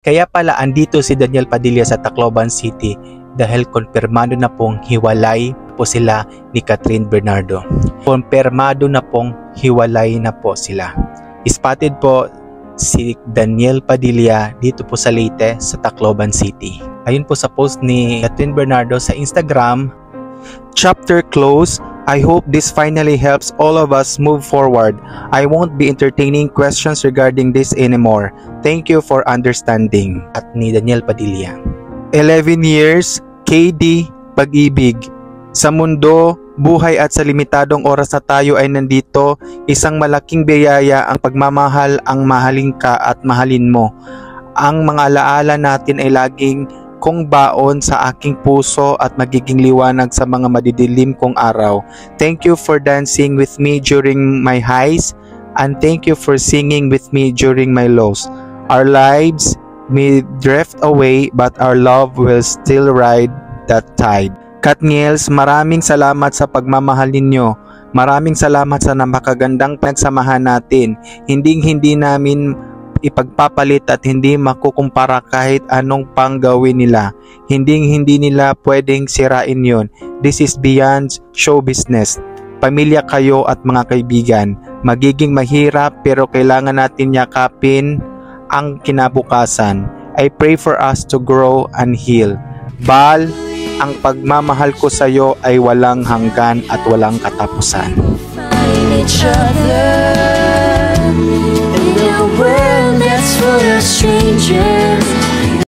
Kaya pala andito si Daniel Padilla sa Tacloban City dahil konfirmado na pong hiwalay po sila ni Catherine Bernardo. Konfirmado na pong hiwalay na po sila. Spotted po si Daniel Padilla dito po sa Leyte sa Tacloban City. Ayun po sa post ni Catherine Bernardo sa Instagram. Chapter close. I hope this finally helps all of us move forward. I won't be entertaining questions regarding this anymore. Thank you for understanding. At ni Daniel Padilla. 11 years, KD, pag-ibig. Sa mundo, buhay at sa limitadong oras na tayo ay nandito, isang malaking biyaya ang pagmamahal, ang mahalin ka at mahalin mo. Ang mga alaala natin ay laging kong baon sa aking puso at magiging liwanag sa mga madidilim kong araw. Thank you for dancing with me during my highs and thank you for singing with me during my lows. Our lives may drift away but our love will still ride that tide. Katniels, maraming salamat sa pagmamahal ninyo. Maraming salamat sa napakagandang pagsamahan natin. Hindi namin ipagpapalit at hindi makukumpara kahit anong pang gawin nila. Hindi nila pwedeng sirain yon. This is beyond show business. Pamilya kayo at mga kaibigan. Magiging mahirap pero kailangan natin yakapin ang kinabukasan. I pray for us to grow and heal. Bal, ang pagmamahal ko sa iyo ay walang hanggan at walang katapusan. Find each other in a world that's full of strangers.